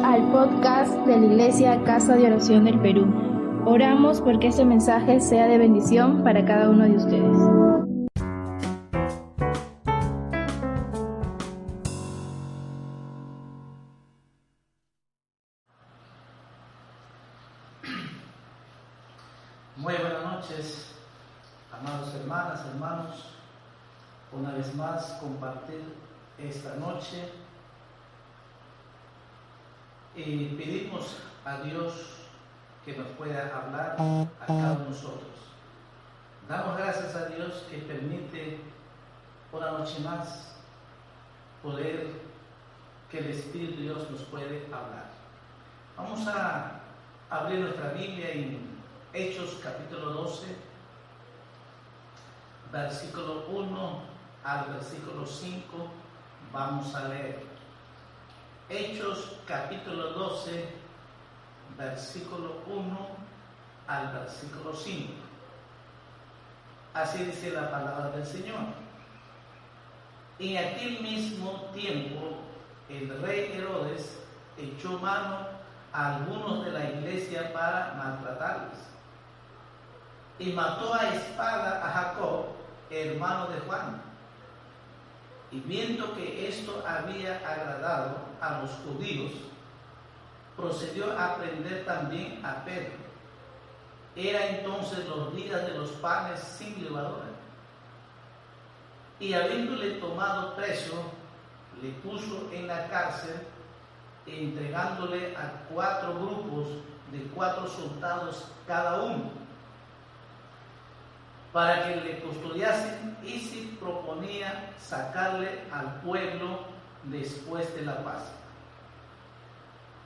al podcast de la Iglesia Casa de Oración del Perú. Oramos porque este mensaje sea de bendición para cada uno de ustedes. Muy buenas noches, amados hermanas, hermanos. Una vez más compartir esta noche y pedimos a Dios que nos pueda hablar a cada uno de nosotros. Damos gracias a Dios que permite una noche más poder que el Espíritu de Dios nos puede hablar. Vamos a abrir nuestra Biblia en Hechos capítulo 12, versículo 1 al versículo 5, vamos a leer. Hechos capítulo 12, versículo 1 al versículo 5. Así dice la palabra del Señor. En aquel mismo tiempo, el rey Herodes echó mano a algunos de la iglesia para maltratarles, y mató a espada a Jacob, hermano de Juan. Y viendo que esto había agradado a los judíos, procedió a prender también a Pedro. Era entonces los días de los panes sin levadura. Y habiéndole tomado preso, le puso en la cárcel, entregándole a 4 grupos de 4 soldados cada uno, para que le custodiasen, y si proponía sacarle al pueblo después de la Pascua.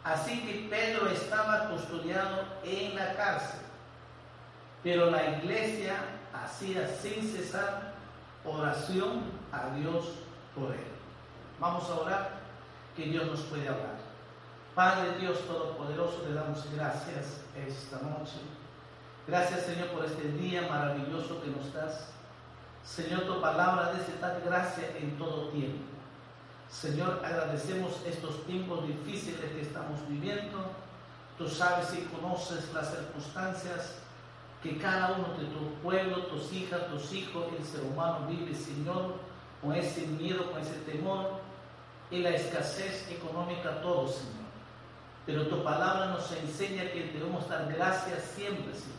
Así que Pedro estaba custodiado en la cárcel, pero la iglesia hacía sin cesar oración a Dios por él. Vamos a orar, que Dios nos puede hablar. Padre Dios Todopoderoso, le damos gracias esta noche. Gracias, Señor, por este día maravilloso que nos das. Señor, tu palabra dice tal gracia en todo tiempo. Señor, agradecemos estos tiempos difíciles que estamos viviendo. Tú sabes y conoces las circunstancias que cada uno de tu pueblo, tus hijas, tus hijos, el ser humano vive, Señor, con ese miedo, con ese temor y la escasez económica, todo, Señor. Pero tu palabra nos enseña que debemos dar gracias siempre, Señor.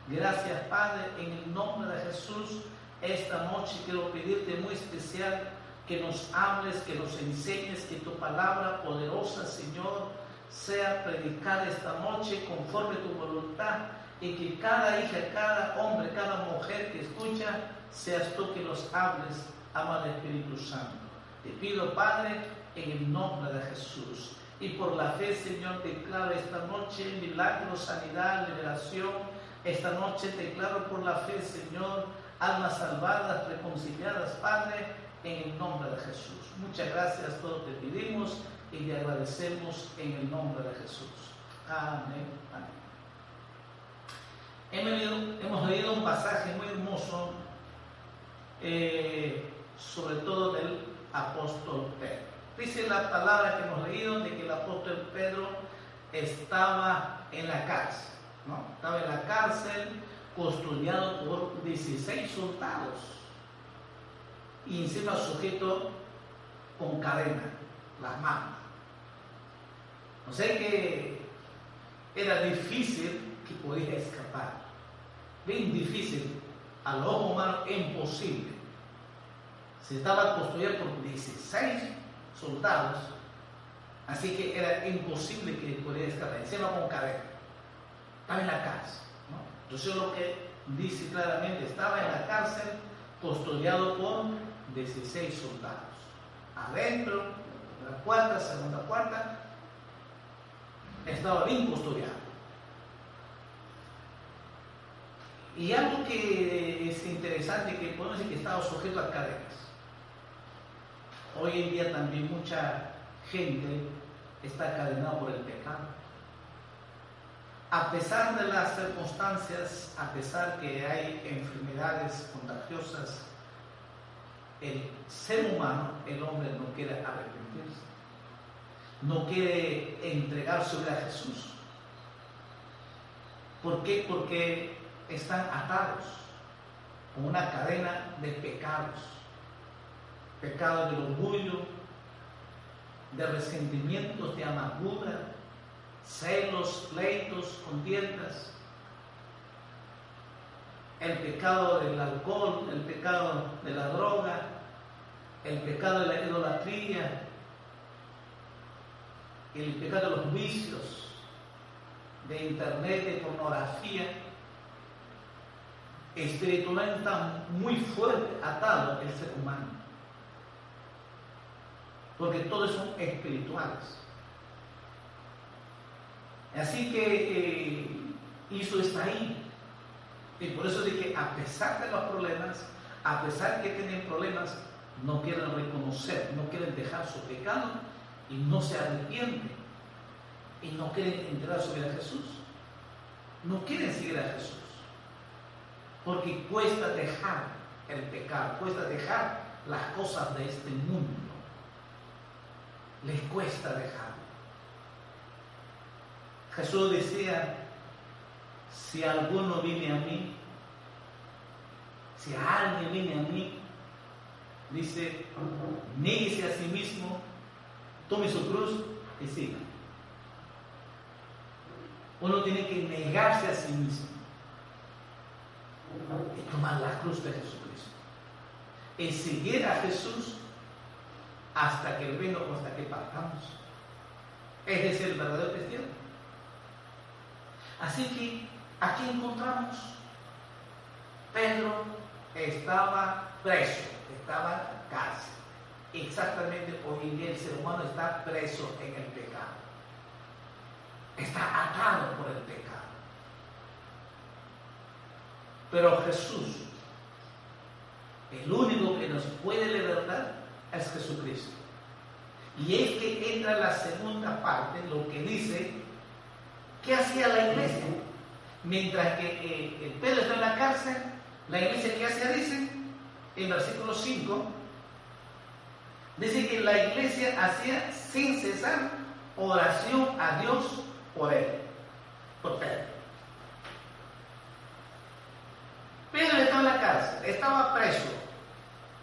Gracias, Padre, en el nombre de Jesús. Esta noche quiero pedirte muy especial que nos hables, que nos enseñes, que tu palabra poderosa, Señor, sea predicada esta noche conforme tu voluntad, y que cada hija, cada hombre, cada mujer que escucha, seas tú que los hables, amado Espíritu Santo. Te pido, Padre, en el nombre de Jesús. Y por la fe, Señor, declaro esta noche milagro, sanidad, liberación. Esta noche declaro por la fe, Señor, almas salvadas, reconciliadas, Padre, en el nombre de Jesús. Muchas gracias, todo te pedimos y te agradecemos en el nombre de Jesús. Amén. Amén. Hemos leído un pasaje muy hermoso, sobre todo del apóstol Pedro. Dice la palabra que hemos leído de que el apóstol Pedro estaba en la cárcel, ¿no? Estaba en la cárcel custodiado por 16 soldados y encima sujeto con cadena, las manos. O sea que era difícil que podía escapar, bien difícil, al ojo humano imposible. Se estaba custodiado por 16 soldados, así que era imposible que pudiera escapar, encima con cadena. Estaba en la cárcel, ¿no? Entonces lo que dice claramente, estaba en la cárcel custodiado por 16 soldados. Adentro, la puerta, segunda puerta, estaba bien custodiado. Y algo que es interesante, que podemos decir que estaba sujeto a cadenas. Hoy en día también mucha gente está encadenada por el pecado. A pesar de las circunstancias, a pesar que hay enfermedades contagiosas, el ser humano, el hombre, no quiere arrepentirse. no quiere entregar su vida a Jesús. ¿Por qué? Porque están atados con una cadena de pecados. Pecados del orgullo, de resentimientos, de amargura, celos, pleitos, contiendas. El pecado del alcohol, el pecado de la droga, el pecado de la idolatría, el pecado de los vicios, de internet, de pornografía. Espiritualmente está muy fuerte atado el ser humano, porque todos son espirituales. Así que eso está ahí. Y por eso es que a pesar de los problemas, a pesar que tienen problemas, no quieren reconocer, no quieren dejar su pecado y no se arrepienten y no quieren entregar su vida a Jesús. No quieren seguir a Jesús porque cuesta dejar el pecado, cuesta dejar las cosas de este mundo. Les cuesta dejarlo. Jesús decía: si alguno viene a mí, si alguien viene a mí, dice, niéguese a sí mismo, tome su cruz y siga. Uno tiene que negarse a sí mismo y tomar la cruz de Jesucristo y seguir a Jesús hasta que Él venga o hasta que partamos. Es decir, el verdadero cristiano. Así que aquí encontramos, Pedro estaba preso, estaba en cárcel. Exactamente hoy en día el ser humano está preso en el pecado. Está atado por el pecado. Pero Jesús, el único que nos puede libertar, es Jesucristo. Y es que entra la segunda parte, lo que dice, ¿qué hacía la iglesia? Mientras que el Pedro está en la cárcel, la iglesia, ¿qué hacía? Dice, en versículo 5, dice que la iglesia hacía sin cesar oración a Dios por él, por Pedro. Pedro estaba en la cárcel, estaba preso,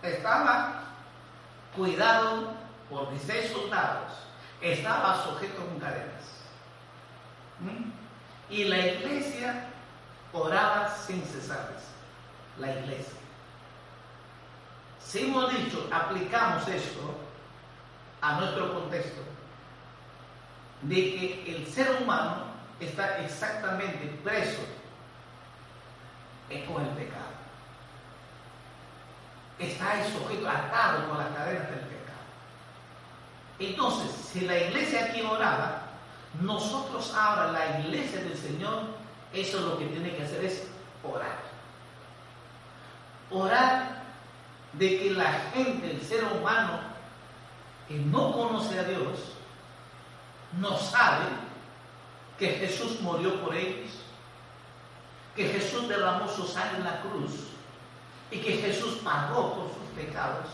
estaba cuidado por 16 soldados, estaba sujeto con cadenas. Y la iglesia oraba sin cesar. La iglesia. Si hemos dicho, aplicamos esto a nuestro contexto, de que el ser humano está exactamente preso con el pecado. Está ahí sujeto, atado con las cadenas del pecado. Entonces, si la iglesia aquí oraba, nosotros ahora, la iglesia del Señor, eso lo que tiene que hacer es orar. Orar de que la gente, el ser humano que no conoce a Dios, no sabe que Jesús murió por ellos, que Jesús derramó su sangre en la cruz y que Jesús pagó por sus pecados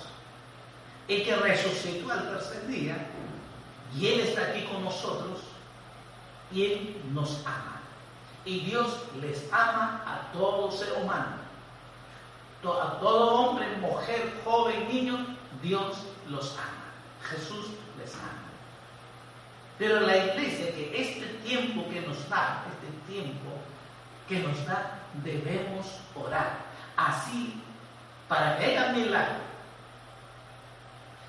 y que resucitó al tercer día y Él está aquí con nosotros y Él nos ama. Y Dios les ama a todo ser humano, a todo hombre, mujer, joven, niño. Dios los ama, Jesús les ama. Pero la iglesia, que este tiempo que nos da, debemos orar así para que haya milagro,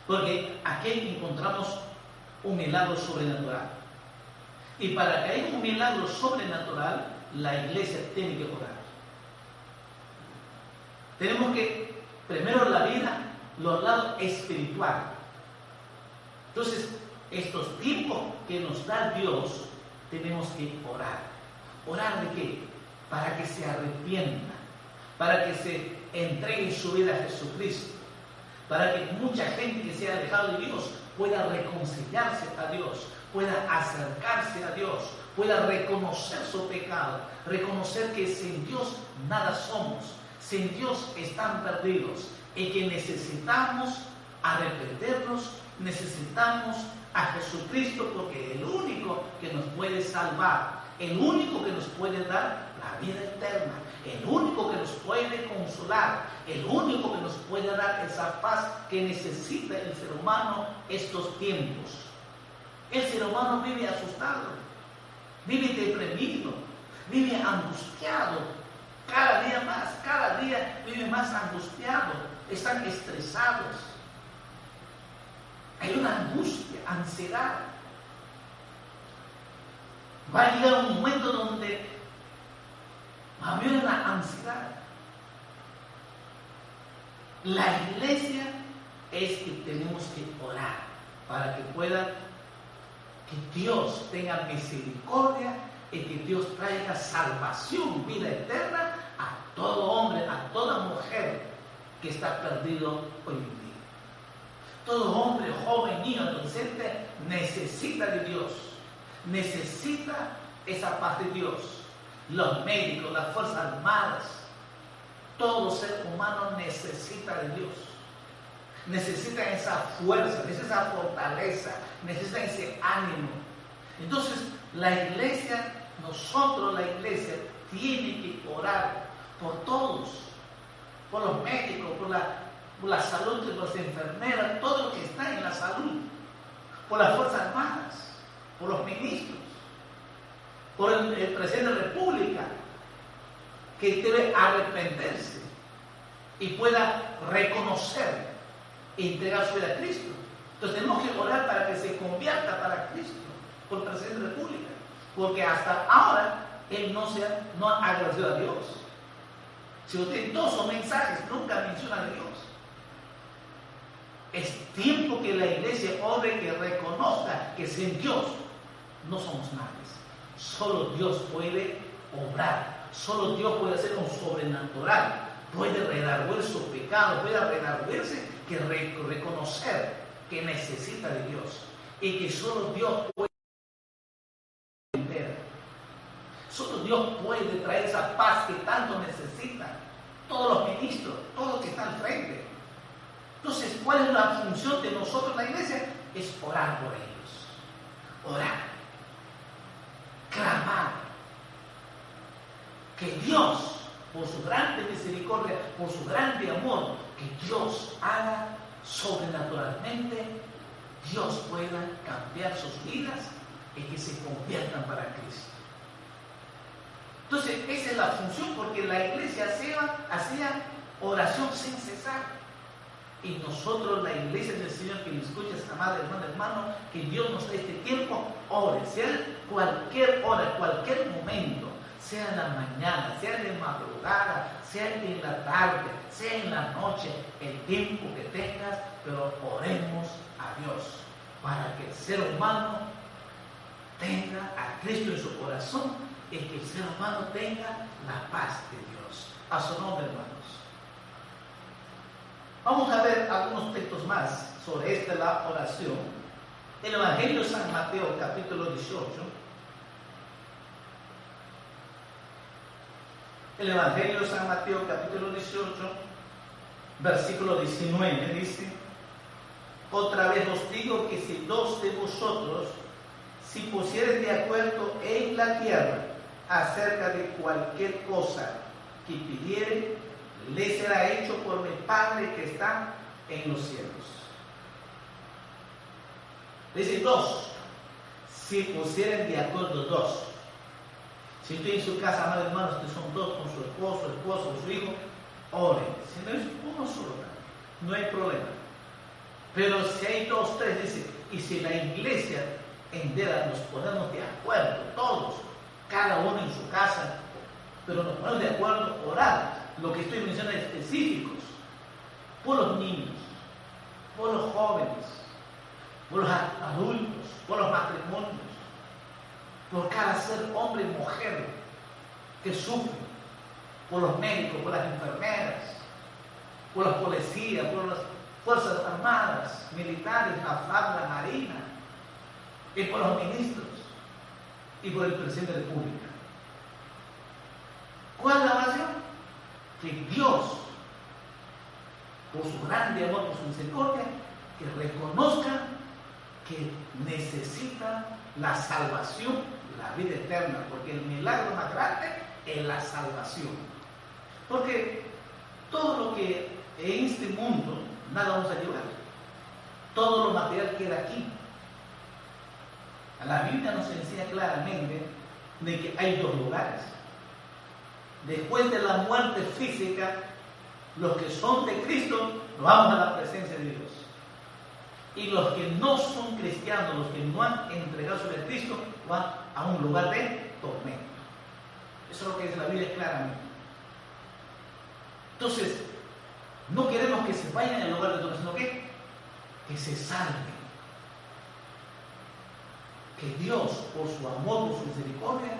porque aquí encontramos un milagro sobrenatural. Y para que haya un milagro sobrenatural, la iglesia tiene que orar. Tenemos que, primero la vida, los lados espirituales. Entonces, estos tiempos que nos da Dios, tenemos que orar. ¿Orar de qué? Para que se arrepienta, para que se entregue su vida a Jesucristo, para que mucha gente que se ha alejado de Dios pueda reconciliarse a Dios, pueda acercarse a Dios, pueda reconocer su pecado, reconocer que sin Dios nada somos, sin Dios están perdidos y que necesitamos arrepentirnos, necesitamos a Jesucristo, porque es el único que nos puede salvar, el único que nos puede dar la vida eterna, el único que nos puede consolar, el único que nos puede dar esa paz que necesita el ser humano estos tiempos. El ser humano vive asustado, vive deprimido, vive angustiado, cada día vive más angustiado, están estresados. Hay una angustia, ansiedad. Va a llegar un momento donde va a haber una ansiedad. La iglesia es que tenemos que orar para que que Dios tenga misericordia y que Dios traiga salvación, vida eterna a todo hombre, a toda mujer que está perdido hoy en día. Todo hombre, joven, niño, adolescente necesita de Dios, necesita esa paz de Dios. Los médicos, las fuerzas armadas, todo ser humano necesita de Dios. Necesita esa fuerza, necesita esa fortaleza, necesita ese ánimo. Entonces, la iglesia, nosotros, la iglesia, tiene que orar por todos, por los médicos, por la salud de las enfermeras, todo lo que está en la salud, por las fuerzas armadas, por los ministros, por el presidente de la República, que debe arrepentirse y pueda reconocer e entregar su vida a Cristo. Entonces tenemos que orar para que se convierta para Cristo, por el presidente de la República, porque hasta ahora él no ha agradecido a Dios. Si usted en todos sus mensajes nunca menciona a Dios, es tiempo que la iglesia ore, que reconozca que sin Dios no somos nadie. Solo Dios puede obrar, solo Dios puede hacer un sobrenatural, puede redarguir su pecado, puede redarguirse, que reconocer que necesita de Dios y que solo Dios puede entender. Solo Dios puede traer esa paz que tanto necesitan todos los ministros, todos los que están al frente. Entonces, ¿cuál es la función de nosotros, la iglesia? Es orar por ellos. Orar. Clamar. Que Dios, por su grande misericordia, por su grande amor, que Dios haga sobrenaturalmente, Dios pueda cambiar sus vidas y que se conviertan para Cristo. Entonces, esa es la función, porque la iglesia hacía oración sin cesar. Y nosotros, la iglesia del Señor, que me escuchas, amada hermano, que Dios nos dé este tiempo, ore, sea cualquier hora, cualquier momento, sea en la mañana, sea de madrugada, sea en la tarde, sea en la noche, el tiempo que tengas, pero oremos a Dios, para que el ser humano tenga a Cristo en su corazón y que el ser humano tenga la paz de Dios. A su nombre, hermanos. Vamos a ver algunos textos más sobre la oración. El Evangelio de San Mateo, capítulo 18. El Evangelio de San Mateo, capítulo 18, versículo 19, dice: otra vez os digo que si dos de vosotros, si pusieren de acuerdo en la tierra acerca de cualquier cosa que pidieren, le será hecho por mi Padre que está en los cielos. Dice dos, si pusieren de acuerdo dos. Si estoy en su casa, amados hermanos, que son dos con su esposo, su hijo, oren. Si no es uno solo, no hay problema. Pero si hay dos, tres, dice, y si la iglesia entera nos ponemos de acuerdo, todos, cada uno en su casa, pero nos ponemos de acuerdo, orar. Lo que estoy mencionando es específicos, por los niños, por los jóvenes, por los adultos, por los matrimonios, por cada ser hombre y mujer que sufre, por los médicos, por las enfermeras, por los policías, por las fuerzas armadas, militares, la FARC, la Marina, y por los ministros, y por el presidente de la República. ¿Cuál es la oración? Que Dios, por su grande amor, por su misericordia, que reconozcan que necesitan la salvación, la vida eterna, porque el milagro más grande es la salvación. Porque todo lo que en este mundo nada vamos a llevar, todo lo material queda aquí. La Biblia nos enseña claramente de que hay dos lugares. Después de la muerte física, los que son de Cristo, vamos a la presencia de Dios. Y los que no son cristianos, los que no han entregado su vida a Cristo, van a un lugar de tormento. Eso es lo que dice la Biblia claramente. Entonces, no queremos que se vayan al lugar de tormento, sino que se salven. Que Dios, por su amor, por su misericordia,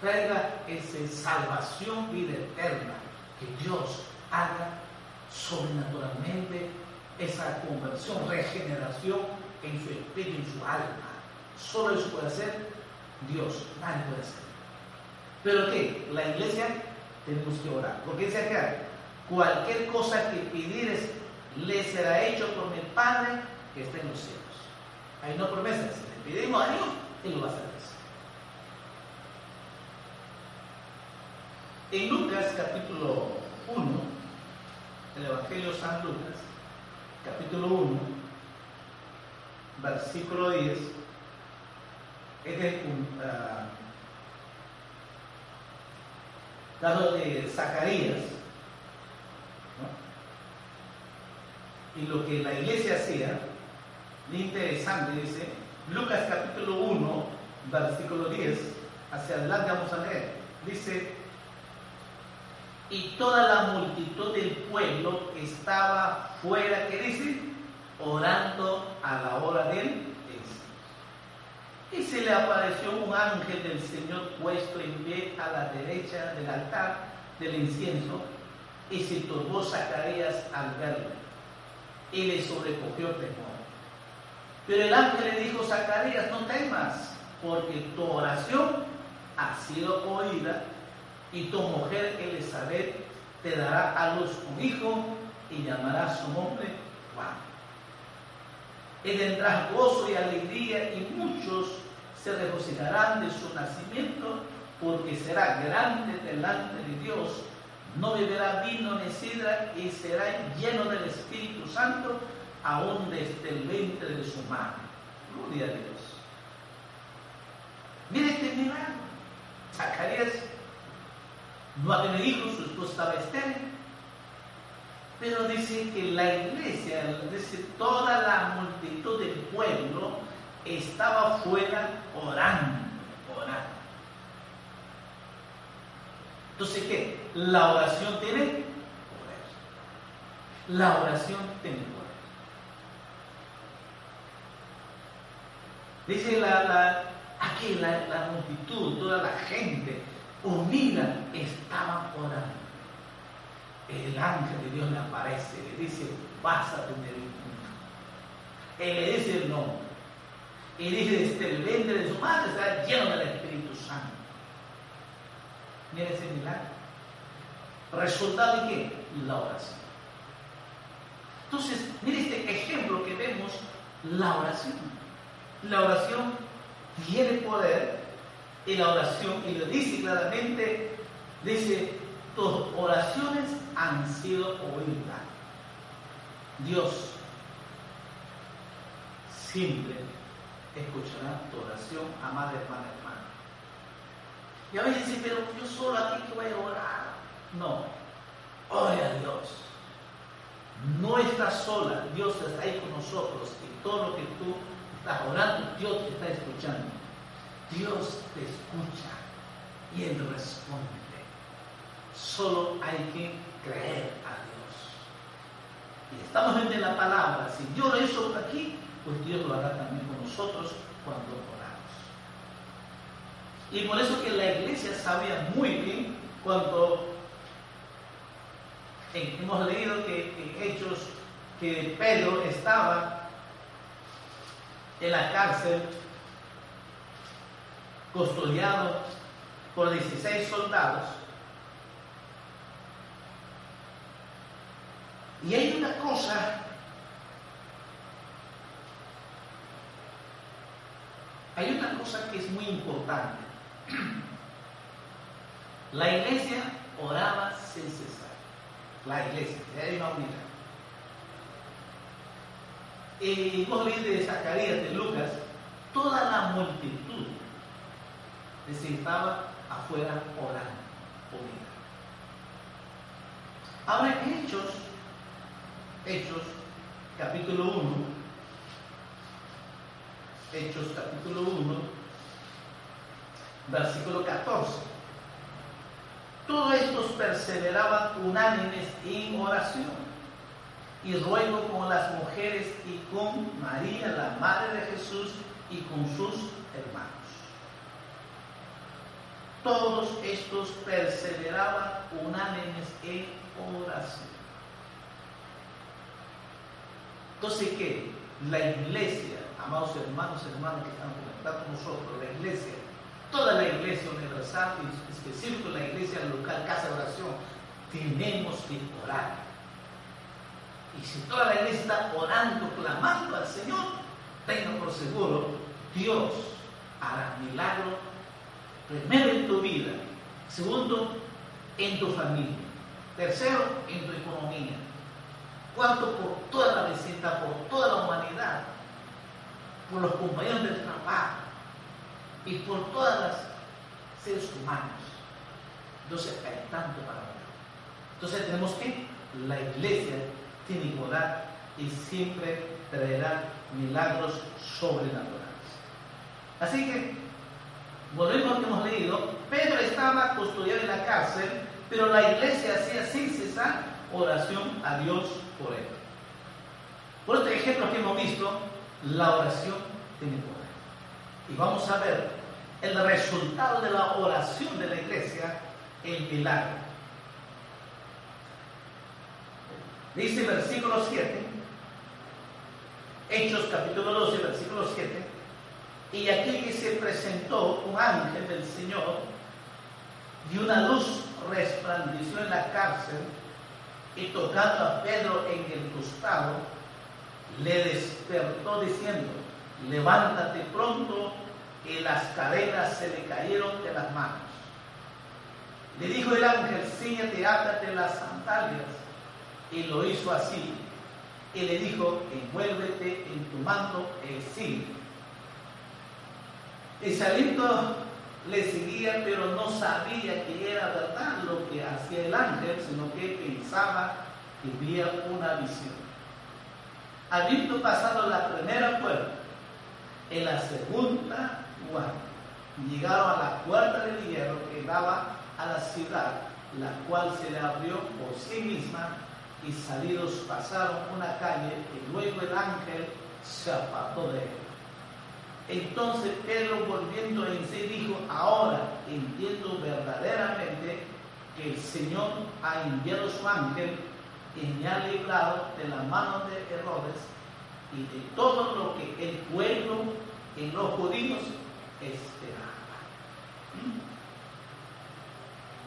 traiga esa salvación, vida eterna. Que Dios haga sobrenaturalmente esa conversión, regeneración en su espíritu, en su alma. Solo eso puede hacer Dios, nadie puede hacer. Pero ¿qué? La iglesia tenemos que orar. Porque dice acá, cualquier cosa que pidieres le será hecho por mi Padre que está en los cielos. Hay no promesas. Si le pedimos a Dios, Él lo va a hacer. En Lucas capítulo 1, el Evangelio de San Lucas, capítulo 1, versículo 10, es del caso de Zacarías, ¿no? Y lo que la iglesia hacía, es interesante, dice, Lucas capítulo 1, versículo 10, hacia adelante vamos a leer, dice: y toda la multitud del pueblo estaba fuera, ¿qué dice? Orando a la hora del incienso. Y se le apareció un ángel del Señor puesto en pie a la derecha del altar del incienso, y se turbó Zacarías al verlo, y le sobrecogió temor. Pero el ángel le dijo: Zacarías, no temas, porque tu oración ha sido oída, y tu mujer Elizabeth te dará a luz un hijo, y llamará su nombre Juan. Y tendrás gozo y alegría, y muchos se regocijarán de su nacimiento, porque será grande delante de Dios. No beberá vino ni sidra, y será lleno del Espíritu Santo, aún desde el vientre de su madre. Gloria a Dios. Mire este milagro. Zacarías no ha tenido hijos, su esposa estaba estéril, pero dice que la iglesia, dice, toda la multitud del pueblo estaba fuera orando. Entonces, ¿qué? La oración tiene poder. La oración tiene poder. Dice aquí la multitud, toda la gente unida estaban orando. El ángel de Dios le aparece, le dice: vas a tener un hijo. Él le dice el nombre. Y dice: desde el vientre de su madre está lleno del Espíritu Santo. Mira ese milagro. ¿Resultado de qué? La oración. Entonces, mire este ejemplo que vemos, la oración. La oración tiene poder, y la oración, y lo dice claramente, dice: tus oraciones han sido oídas. Dios siempre escuchará tu oración, amada hermana, hermana. Y a veces dice: pero yo solo aquí que voy a orar. No, ore a Dios. No estás sola, Dios está ahí con nosotros, y todo lo que tú estás orando, Dios te está escuchando. Dios te escucha y Él responde. Solo hay que creer a Dios. Y estamos viendo en la palabra: si Dios lo hizo aquí, pues Dios lo hará también con nosotros cuando oramos. Y por eso que la iglesia sabía muy bien, cuando hemos leído que en Hechos, que Pedro estaba en la cárcel, custodiado por 16 soldados. Y hay una cosa Hay una cosa que es muy importante. La iglesia oraba sin cesar. La iglesia, hay una unidad. Hemos leído de Zacarías, de Lucas, toda la multitud estaba afuera orando, unida. Ahora en Hechos capítulo 1, Hechos capítulo 1, versículo 14. Todos estos perseveraban unánimes en oración y ruego con las mujeres y con María, la madre de Jesús, y con sus hermanos. Todos estos perseveraban unánimes en oración. Entonces, ¿qué? La iglesia, amados hermanos y hermanas que están conectados con nosotros, la iglesia, toda la iglesia universal, y específico la iglesia local, casa de oración, tenemos que orar. Y si toda la iglesia está orando, clamando al Señor, tenga por seguro, Dios hará milagro, primero en tu vida, segundo en tu familia, tercero en tu economía, cuarto por toda la vecindad, por toda la humanidad, por los compañeros del trabajo y por todas las seres humanos. Entonces hay tanto para orar. Entonces tenemos que, la iglesia tiene que orar y siempre traerá milagros sobrenaturales. Así que, volvemos a lo que hemos leído. Pedro estaba custodiado en la cárcel, pero la iglesia hacía sin cesar oración a Dios por él. Por este ejemplo que hemos visto, la oración tiene poder. Y vamos a ver el resultado de la oración de la iglesia, el milagro. Dice versículo 7, Hechos capítulo 12, versículo 7, y aquí que se presentó un ángel del Señor y una luz resplandeció en la cárcel, y tocando a Pedro en el costado, le despertó diciendo: levántate pronto, y las cadenas se le cayeron de las manos. Le dijo el ángel: cíñete, átate las sandalias. Y lo hizo así. Y le dijo: envuélvete en tu manto y sigue. Y saliendo le seguía, pero no sabía que era verdad lo que hacía el ángel, sino que pensaba que veía una visión. Habiendo pasado la primera puerta, en la segunda guardia, llegaron a la puerta del hierro que daba a la ciudad, la cual se le abrió por sí misma, y salidos pasaron una calle, y luego el ángel se apartó de él. Entonces Pedro, volviendo en sí, dijo: ahora entiendo verdaderamente que el Señor ha enviado su ángel y me ha librado de la mano de Herodes y de todo lo que el pueblo y los judíos esperaban.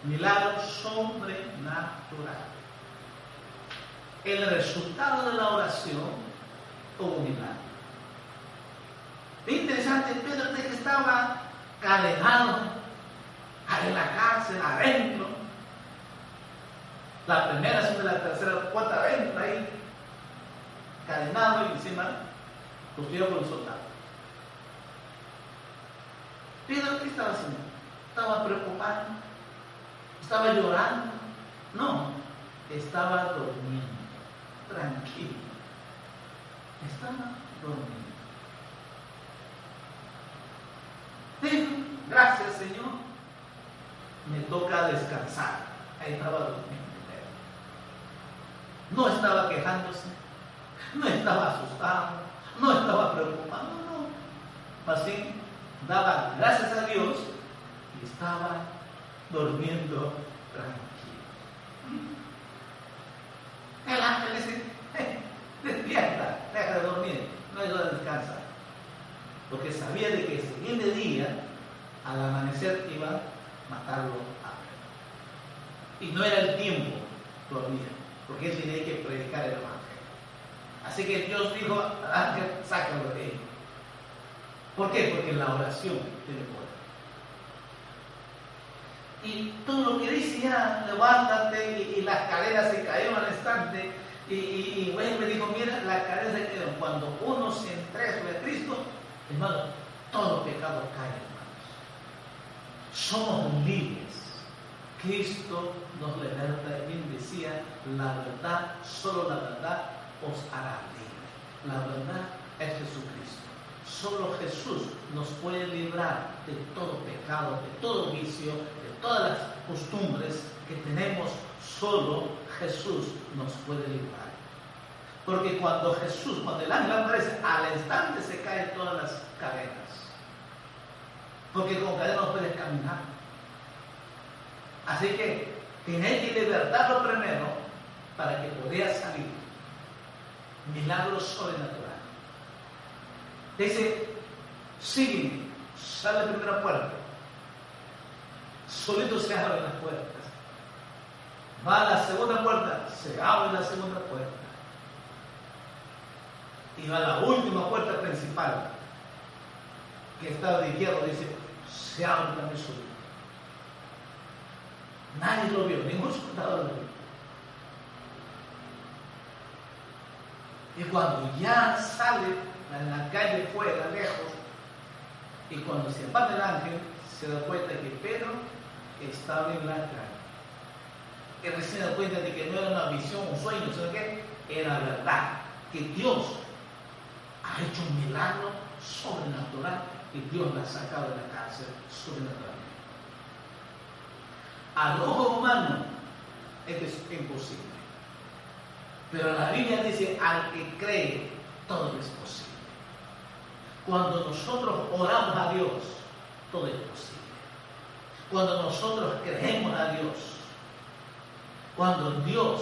Milagro sobrenatural. El resultado de la oración hubo milagro. Es interesante, Pedro que estaba cadenado en la cárcel, adentro. La primera, segunda, la tercera, la cuarta, adentro, ahí, cadenado y encima, custodiado por un soldado. Pedro, ¿qué estaba haciendo? ¿Estaba preocupado? ¿Estaba llorando? No, estaba durmiendo, tranquilo. Estaba durmiendo. Dijo: gracias, Señor, me toca descansar. Ahí estaba durmiendo. No estaba quejándose, no estaba asustado, no estaba preocupado, no. Así daba gracias a Dios y estaba durmiendo tranquilo. El ángel le dice: despierta, deja de dormir, no es hora de descansar. Porque sabía de que el siguiente día, al amanecer, iba a matarlo a Pedro. Y no era el tiempo todavía, porque él tenía que predicar el evangelio. Así que Dios dijo al ángel: sácalo de él. ¿Por qué? Porque la oración tiene poder. Y todo lo que dice ya, levántate, y las cadenas se cayeron al instante. Y bueno, me dijo, mira, las cadenas se cayeron. Cuando uno se entrega a Cristo, hermano, todo pecado cae, hermanos. Somos libres. Cristo nos liberta. Bien decía, la verdad, solo la verdad os hará libre. La verdad es Jesucristo. Solo Jesús nos puede librar de todo pecado, de todo vicio, de todas las costumbres que tenemos. Solo Jesús nos puede librar. Porque cuando el ángel aparece, al instante se caen todas las cadenas. Porque con cadenas no puedes caminar. Así que tienes que libertarlo primero para que puedas salir. Milagro sobrenatural. Dice, sígueme, sale a la primera puerta. Solito se abren las puertas. Va a la segunda puerta, se abre la segunda puerta. Y va a la última puerta principal, que está de izquierda, dice, se abre también solito. Nadie lo vio, ningún soldado lo vio. Y cuando ya sale en la calle fuera, lejos, y cuando se aparta el ángel, se da cuenta que Pedro estaba en la calle. Y recién se da cuenta de que no era una visión, un sueño, sino que era verdad, que Dios ha hecho un milagro sobrenatural y Dios la ha sacado de la cárcel sobrenaturalmente. Al ojo humano es imposible. Pero la Biblia dice, al que cree, todo es posible. Cuando nosotros oramos a Dios, todo es posible. Cuando nosotros creemos a Dios, cuando Dios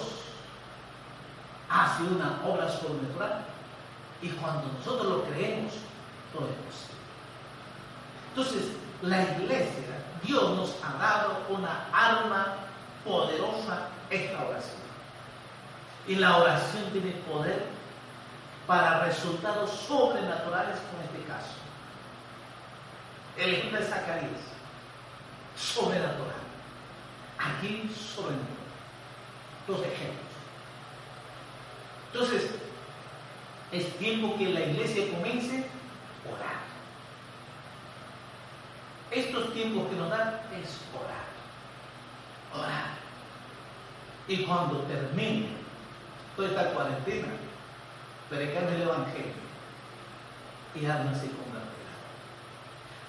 hace una obra sobrenatural, y cuando nosotros lo creemos, todo es posible. Entonces, la iglesia, Dios nos ha dado una arma poderosa, esta oración. Y la oración tiene poder para resultados sobrenaturales, como en este caso. El ejemplo de Zacarías, sobrenatural. Aquí, sobrenatural. Dos ejemplos. Entonces, es tiempo que la iglesia comience a orar. Estos tiempos que nos dan es orar. Orar. Y cuando termine toda esta cuarentena, predicar el Evangelio, y almas se convertirán.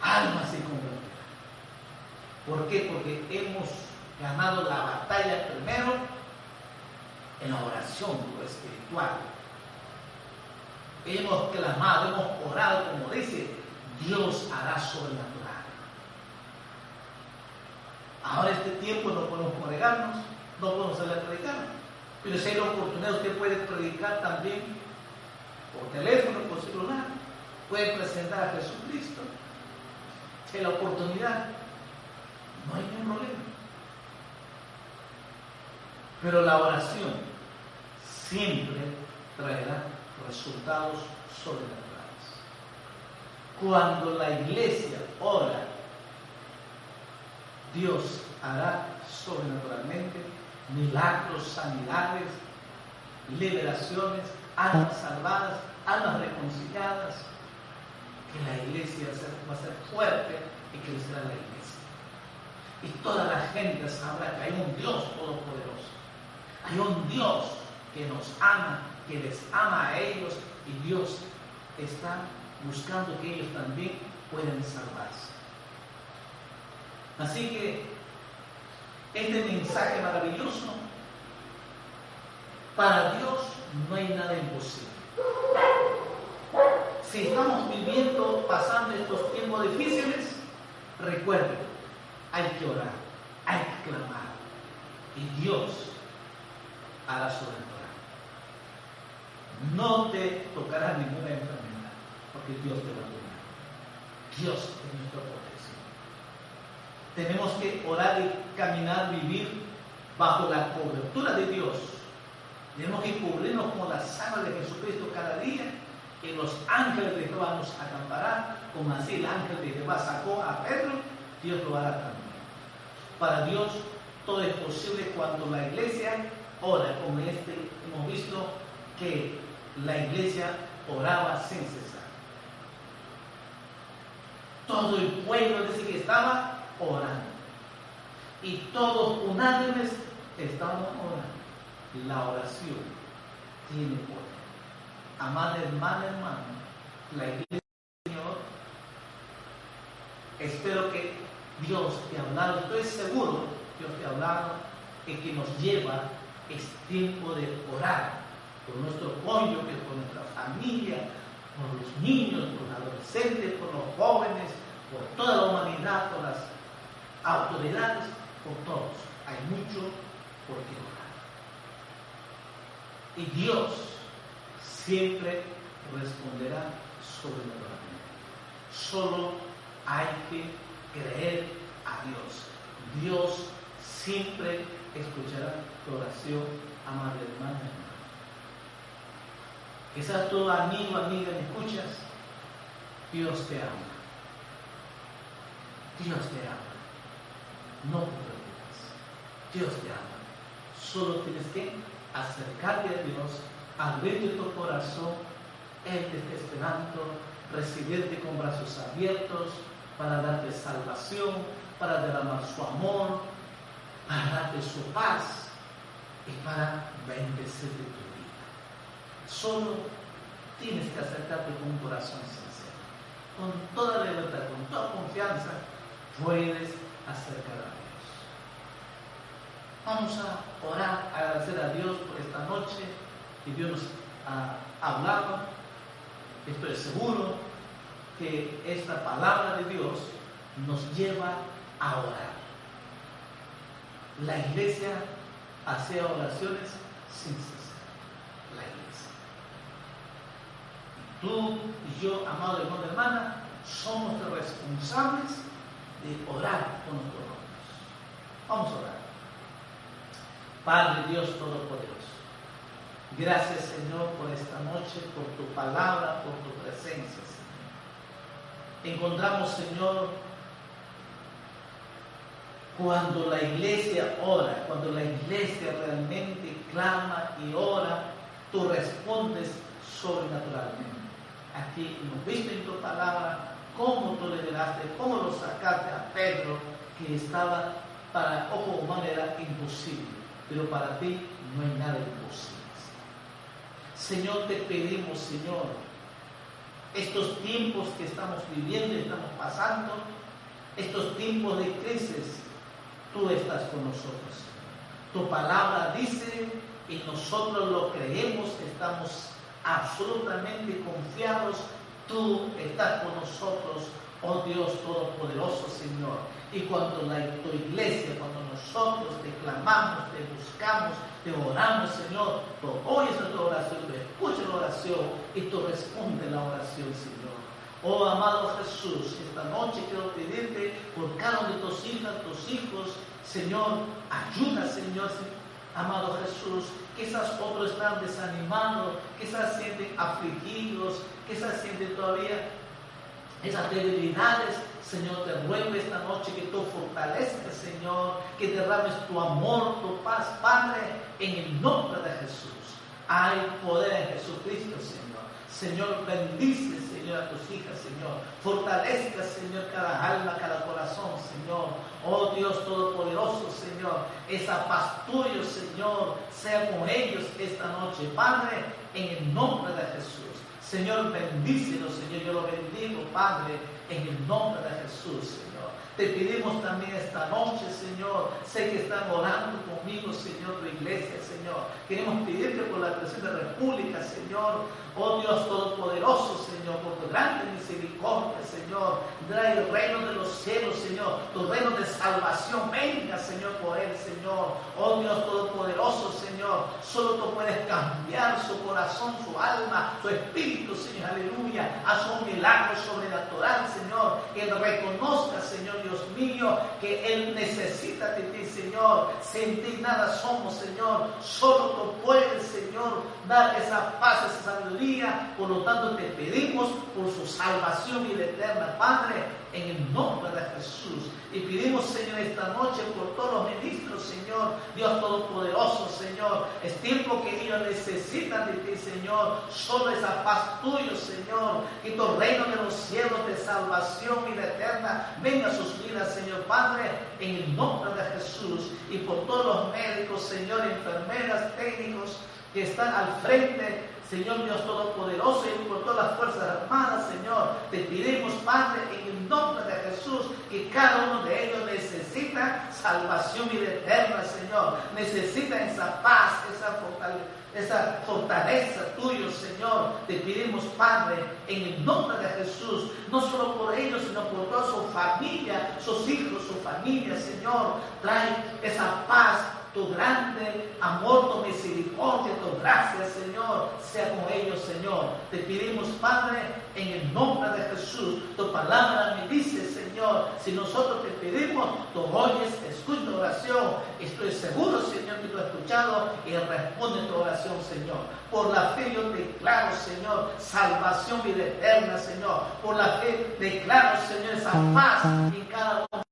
Almas se convertirán. ¿Por qué? Porque hemos ganado la batalla primero en la oración, lo espiritual. Hemos clamado, hemos orado, como dice, Dios hará sobrenatural. Ahora este tiempo no podemos congregarnos, no podemos salir a predicar, pero si hay la oportunidad, usted puede predicar también por teléfono, por celular, puede presentar a Jesucristo. Si hay la oportunidad, no hay ningún problema. Pero la oración siempre traerá resultados sobrenaturales. Cuando la iglesia ora, Dios hará sobrenaturalmente milagros, sanidades, liberaciones, almas salvadas, almas reconciliadas, que la iglesia va a ser fuerte y crecerá la iglesia. Y toda la gente sabrá que hay un Dios todopoderoso, hay un Dios que nos ama, que les ama a ellos, y Dios está buscando que ellos también puedan salvarse. Así que este mensaje maravilloso, para Dios no hay nada imposible. Si estamos viviendo, pasando estos tiempos difíciles, recuerden, hay que orar, hay que clamar, y Dios hará sobrenatural. No te tocará ninguna enfermedad, porque Dios te va a curar. Dios es nuestra protección. Tenemos que orar y caminar, vivir bajo la cobertura de Dios. Tenemos que cubrirnos con la sangre de Jesucristo cada día, y los ángeles de Jehová nos acamparán, como así el ángel de Jehová sacó a Pedro, Dios lo hará también. Para Dios todo es posible cuando la iglesia ora, como hemos visto que la iglesia oraba sin cesar. Todo el pueblo dice que estaba orando. Y todos unánimes estaban orando. La oración tiene poder. Amada hermana, la iglesia del Señor, espero que Dios te ha hablado, estoy seguro que Dios te ha hablado y que nos lleva es tiempo de orar por nuestro cónyuge, por nuestra familia, por los niños, por los adolescentes, por los jóvenes, por toda la humanidad, por las autoridades, por todos. Hay mucho por qué orar. Y Dios siempre responderá sobrenaturalmente. Solo hay que creer a Dios. Dios siempre escuchará tu oración, amada hermana. Quizás tú, amigo, amiga, me escuchas. Dios te ama. Dios te ama. No te preocupes. Dios te ama. Solo tienes que acercarte a Dios, abrirte tu corazón. Él te está esperando, recibirte con brazos abiertos para darte salvación, para derramar su amor, para darte su paz y para bendecirte tu vida. Solo tienes que acercarte con un corazón sincero, con toda libertad, con toda confianza, puedes acercar a Dios. Vamos a orar, a agradecer a Dios por esta noche que Dios nos ha hablado. Estoy seguro que esta palabra de Dios nos lleva a orar. La iglesia hace oraciones sin cesar. La iglesia. Tú y yo, amado hermano y hermana, somos responsables de orar con nuestros hermanos. Vamos a orar. Padre Dios Todopoderoso, gracias Señor por esta noche, por tu palabra, por tu presencia, Señor. Encontramos, Señor, cuando la iglesia ora, cuando la iglesia realmente clama y ora, tú respondes sobrenaturalmente. Aquí hemos visto en tu palabra cómo tú liberaste, cómo lo sacaste a Pedro, que estaba para ojo humano era imposible, pero para ti no hay nada imposible. Señor, te pedimos, Señor, estos tiempos que estamos viviendo, estamos pasando, estos tiempos de crisis, tú estás con nosotros. Tu palabra dice y nosotros lo creemos, estamos absolutamente confiados. Tú estás con nosotros, oh Dios Todopoderoso, Señor. Y cuando tu iglesia, cuando nosotros te clamamos, te buscamos, te oramos, Señor, tú oyes nuestra oración, tú escuchas la oración y tú respondes la oración, Señor. Oh amado Jesús, esta noche quiero pedirte por cada uno de tus hijos, Señor, ayuda, Señor, amado Jesús. Quizás otros están desanimados, quizás sienten afligidos, quizás sienten todavía esas debilidades. Señor, te ruego esta noche que tú fortalezcas, Señor, que derrames tu amor, tu paz, Padre, en el nombre de Jesús. Hay poder en Jesucristo, Señor. Señor, bendice, Señor, a tus hijas, Señor. Fortalezca, Señor, cada alma, cada corazón, Señor. Oh Dios Todopoderoso, Señor. Esa paz tuya, Señor, sea con ellos esta noche, Padre, en el nombre de Jesús. Señor, bendícelos, Señor. Yo lo bendigo, Padre, en el nombre de Jesús, Señor. Te pedimos también esta noche, Señor. Sé que están orando conmigo, Señor, tu iglesia, Señor. Queremos pedirte por la presente república, Señor. Oh Dios Todopoderoso, Señor, por tu grande misericordia, Señor. Trae el reino de los cielos, Señor. Tu reino de salvación, venga, Señor, por él, Señor. Oh Dios Todopoderoso, Señor. Solo tú puedes cambiar su corazón, su alma, su espíritu, Señor. Aleluya. Haz un milagro sobrenatural, Señor. Que él reconozca, Señor, Señor Dios mío, que Él necesita de ti, Señor. Sin ti nada somos, Señor. Solo tú puedes, Señor, dar esa paz, esa sabiduría. Por lo tanto, te pedimos por su salvación y vida eterna, Padre, en el nombre de Jesús. Y pedimos, Señor, esta noche por todos los ministros, Señor, Dios Todopoderoso, Señor. Es tiempo que ellos necesitan de ti, Señor. Solo esa paz tuya, Señor. Que tu reino de los cielos de salvación y vida eterna venga a sus vidas, Señor Padre, en el nombre de Jesús. Y por todos los médicos, Señor, enfermeras, técnicos que están al frente, Señor Dios Todopoderoso, y por todas las fuerzas armadas, Señor, te pedimos, Padre, en el nombre de Jesús, que cada uno de ellos necesita salvación y vida eterna, Señor. Necesita esa paz, esa fortaleza tuya, Señor. Te pedimos, Padre, en el nombre de Jesús, no solo por ellos, sino por toda su familia, sus hijos, su familia, Señor. Trae esa paz, tu grande amor, tu misericordia, tu gracia, Señor, sea con ellos, Señor. Te pedimos, Padre, en el nombre de Jesús. Tu palabra me dice, Señor, si nosotros te pedimos, tú oyes, escucha tu oración. Estoy seguro, Señor, que tú has escuchado y responde tu oración, Señor. Por la fe yo declaro, Señor, salvación y vida eterna, Señor. Por la fe declaro, Señor, esa paz en cada uno.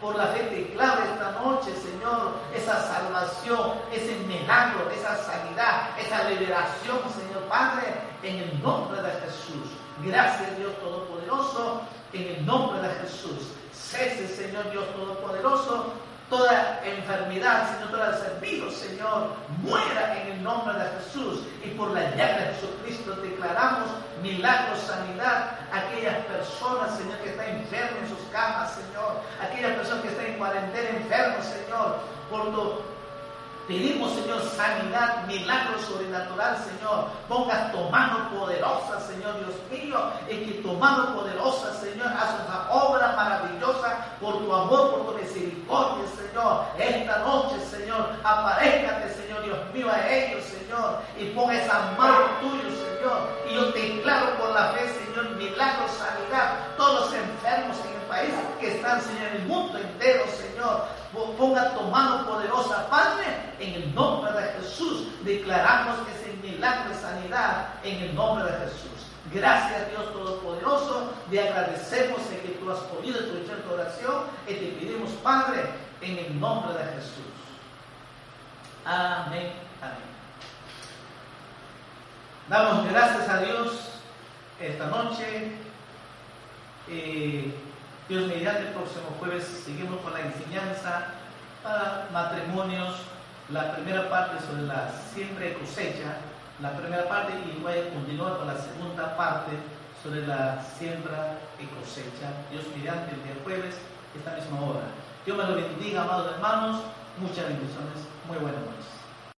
Por la fe declaro esta noche, Señor, esa salvación, ese milagro, esa sanidad, esa liberación, Señor Padre, en el nombre de Jesús. Gracias, Dios Todopoderoso, en el nombre de Jesús. Cese, Señor Dios Todopoderoso, toda enfermedad, Señor, todo el virus, Señor, muera en el nombre de Jesús. Y por la llaga de Jesucristo declaramos milagro, sanidad. Aquellas personas, Señor, que están enfermas en sus camas, Señor. Aquellas personas que están en cuarentena, enfermos, Señor. Por tu pedimos, Señor, sanidad, milagro sobrenatural, Señor. Ponga tu mano poderosa, Señor Dios mío, y que tu mano poderosa, Señor, haga esa obra maravillosa por tu amor, por tu misericordia, Señor. Esta noche, Señor, aparézcate, Señor Dios mío, a ellos, Señor, y ponga esa mano tuya, Señor. Y yo te declaro por la fe, Señor, milagro, sanidad, todos los enfermos en el país que están, Señor, en el mundo entero, Señor. Ponga tu mano poderosa, Padre, en el nombre de Jesús. Declaramos ese milagro de sanidad en el nombre de Jesús. Gracias, Dios Todopoderoso. Te agradecemos en que tú has podido escuchar tu oración y te pedimos, Padre, en el nombre de Jesús. Amén. Amén. Damos gracias a Dios esta noche. Dios mediante, el próximo jueves seguimos con la enseñanza para matrimonios, la primera parte sobre la siembra y cosecha, la primera parte, y voy a continuar con la segunda parte sobre la siembra y cosecha. Dios mediante, el día jueves, esta misma hora. Dios me lo bendiga, amados hermanos, muchas bendiciones, muy buenas noches.